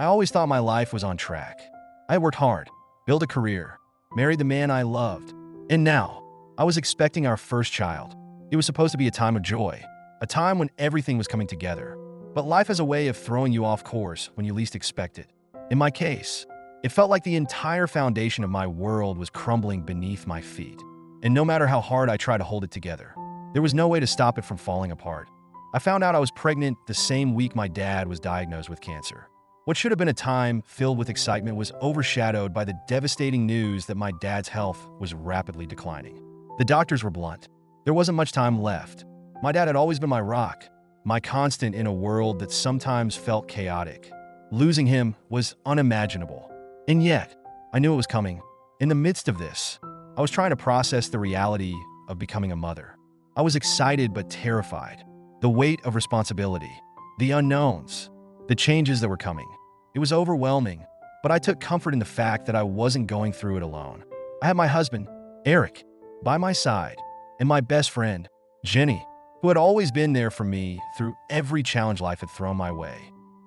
I always thought my life was on track. I had worked hard, built a career, married the man I loved, and now I was expecting our first child. It was supposed to be a time of joy, a time when everything was coming together. But life has a way of throwing you off course when you least expect it. In my case, it felt like the entire foundation of my world was crumbling beneath my feet. And no matter how hard I tried to hold it together, there was no way to stop it from falling apart. I found out I was pregnant the same week my dad was diagnosed with cancer. What should have been a time filled with excitement was overshadowed by the devastating news that my dad's health was rapidly declining. The doctors were blunt. There wasn't much time left. My dad had always been my rock, my constant in a world that sometimes felt chaotic. Losing him was unimaginable. And yet, I knew it was coming. In the midst of this, I was trying to process the reality of becoming a mother. I was excited but terrified. The weight of responsibility, the unknowns, the changes that were coming. It was overwhelming, but I took comfort in the fact that I wasn't going through it alone. I had my husband, Eric, by my side, and my best friend, Jenny, who had always been there for me through every challenge life had thrown my way.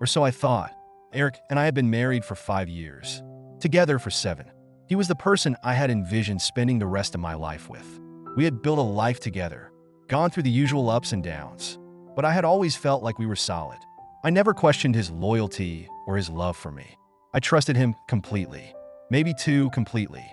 Or so I thought. Eric and I had been married for 5 years, together for 7. He was the person I had envisioned spending the rest of my life with. We had built a life together, gone through the usual ups and downs, but I had always felt like we were solid. I never questioned his loyalty or his love for me. I trusted him completely, maybe too completely.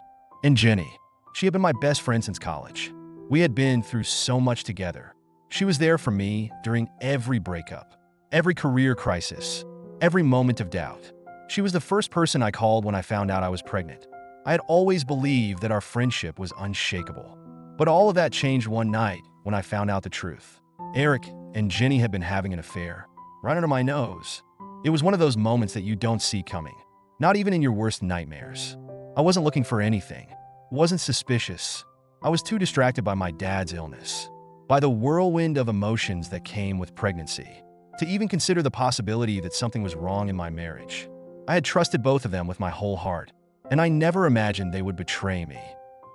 And Jenny, she had been my best friend since college. We had been through so much together. She was there for me during every breakup, every career crisis, every moment of doubt. She was the first person I called when I found out I was pregnant. I had always believed that our friendship was unshakable. But all of that changed one night when I found out the truth. Eric and Jenny had been having an affair, right under my nose. It was one of those moments that you don't see coming, not even in your worst nightmares. I wasn't looking for anything, wasn't suspicious. I was too distracted by my dad's illness, by the whirlwind of emotions that came with pregnancy, to even consider the possibility that something was wrong in my marriage. I had trusted both of them with my whole heart, and I never imagined they would betray me.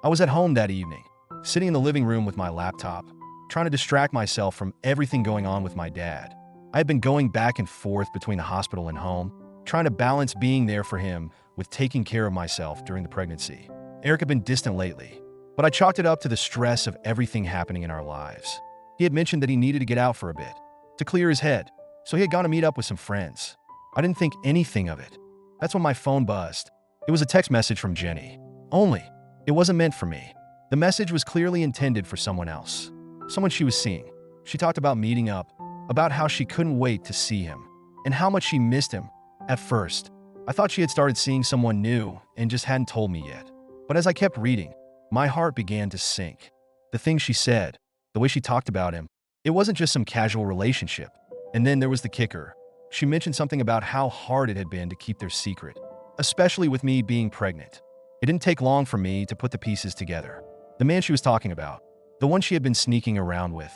I was at home that evening, sitting in the living room with my laptop, trying to distract myself from everything going on with my dad. I had been going back and forth between the hospital and home, trying to balance being there for him with taking care of myself during the pregnancy. Eric had been distant lately, but I chalked it up to the stress of everything happening in our lives. He had mentioned that he needed to get out for a bit, to clear his head, so he had gone to meet up with some friends. I didn't think anything of it. That's when my phone buzzed. It was a text message from Jenny. Only, it wasn't meant for me. The message was clearly intended for someone else, someone she was seeing. She talked about meeting up, about how she couldn't wait to see him, and how much she missed him. At first, I thought she had started seeing someone new and just hadn't told me yet. But as I kept reading, my heart began to sink. The things she said, the way she talked about him, it wasn't just some casual relationship. And then there was the kicker. She mentioned something about how hard it had been to keep their secret, especially with me being pregnant. It didn't take long for me to put the pieces together. The man she was talking about, the one she had been sneaking around with,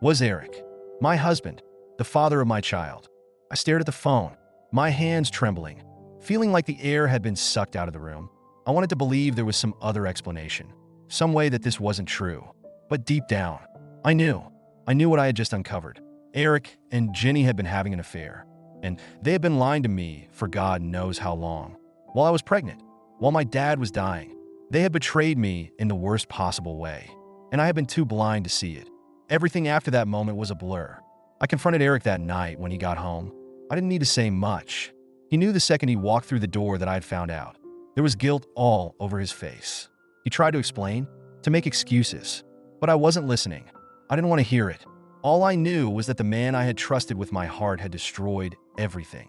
was Eric, my husband, the father of my child. I stared at the phone, my hands trembling, feeling like the air had been sucked out of the room. I wanted to believe there was some other explanation, some way that this wasn't true. But deep down, I knew what I had just uncovered. Eric and Jenny had been having an affair, and they had been lying to me for God knows how long. While I was pregnant, while my dad was dying, they had betrayed me in the worst possible way, and I had been too blind to see it. Everything after that moment was a blur. I confronted Eric that night when he got home. I didn't need to say much. He knew the second he walked through the door that I had found out. There was guilt all over his face. He tried to explain, to make excuses, but I wasn't listening. I didn't want to hear it. All I knew was that the man I had trusted with my heart had destroyed everything.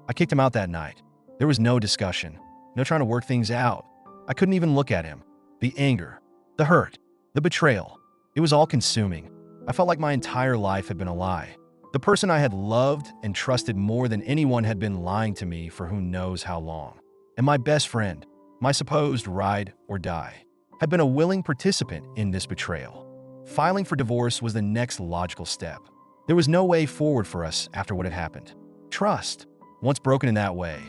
I kicked him out that night. There was no discussion, no trying to work things out. I couldn't even look at him. The anger, the hurt, the betrayal, it was all consuming. I felt like my entire life had been a lie. The person I had loved and trusted more than anyone had been lying to me for who knows how long. And my best friend, my supposed ride or die, had been a willing participant in this betrayal. Filing for divorce was the next logical step. There was no way forward for us after what had happened. Trust, once broken in that way,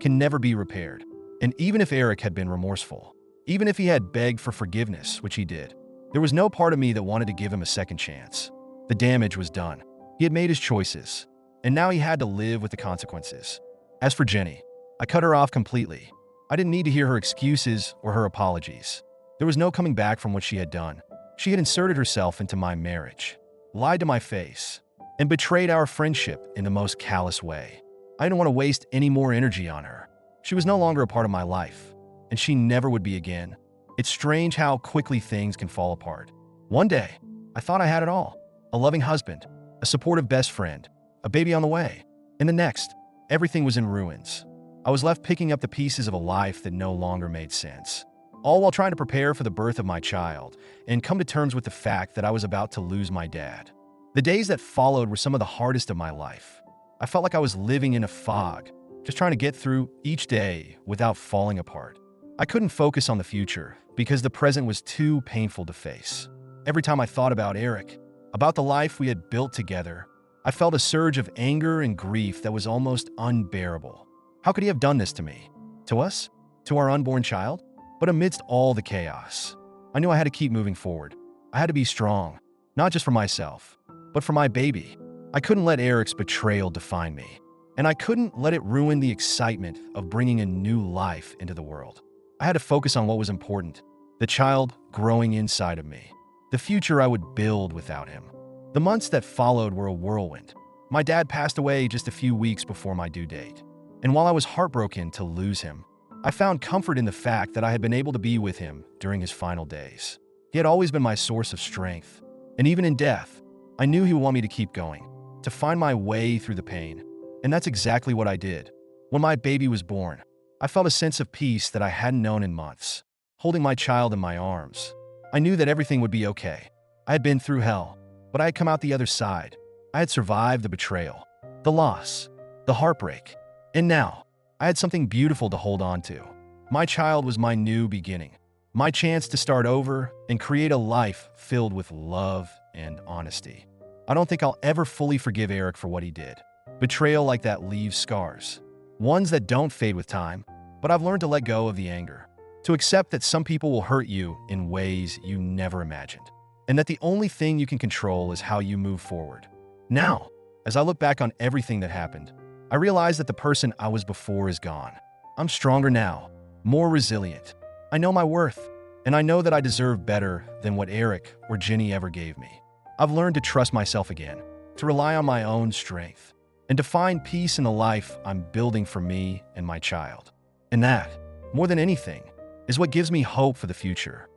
can never be repaired. And even if Eric had been remorseful, even if he had begged for forgiveness, which he did, there was no part of me that wanted to give him a second chance. The damage was done. He had made his choices, and now he had to live with the consequences. As for Jenny, I cut her off completely. I didn't need to hear her excuses or her apologies. There was no coming back from what she had done. She had inserted herself into my marriage, lied to my face, and betrayed our friendship in the most callous way. I didn't want to waste any more energy on her. She was no longer a part of my life, and she never would be again. It's strange how quickly things can fall apart. One day, I thought I had it all: a loving husband, a supportive best friend, a baby on the way. And the next, everything was in ruins. I was left picking up the pieces of a life that no longer made sense, all while trying to prepare for the birth of my child and come to terms with the fact that I was about to lose my dad. The days that followed were some of the hardest of my life. I felt like I was living in a fog, just trying to get through each day without falling apart. I couldn't focus on the future because the present was too painful to face. Every time I thought about Eric, about the life we had built together, I felt a surge of anger and grief that was almost unbearable. How could he have done this to me? To us? To our unborn child? But amidst all the chaos, I knew I had to keep moving forward. I had to be strong, not just for myself, but for my baby. I couldn't let Eric's betrayal define me, and I couldn't let it ruin the excitement of bringing a new life into the world. I had to focus on what was important: the child growing inside of me, the future I would build without him. The months that followed were a whirlwind. My dad passed away just a few weeks before my due date, and while I was heartbroken to lose him, I found comfort in the fact that I had been able to be with him during his final days. He had always been my source of strength, and even in death, I knew he would want me to keep going, to find my way through the pain. And that's exactly what I did. When my baby was born, I felt a sense of peace that I hadn't known in months. Holding my child in my arms, I knew that everything would be okay. I had been through hell, but I had come out the other side. I had survived the betrayal, the loss, the heartbreak, and now I had something beautiful to hold on to. My child was my new beginning, my chance to start over and create a life filled with love and honesty. I don't think I'll ever fully forgive Eric for what he did. Betrayal like that leaves scars, ones that don't fade with time, but I've learned to let go of the anger, to accept that some people will hurt you in ways you never imagined, and that the only thing you can control is how you move forward. Now, as I look back on everything that happened, I realize that the person I was before is gone. I'm stronger now, more resilient. I know my worth, and I know that I deserve better than what Eric or Jenny ever gave me. I've learned to trust myself again, to rely on my own strength, and to find peace in the life I'm building for me and my child. And that, more than anything, is what gives me hope for the future.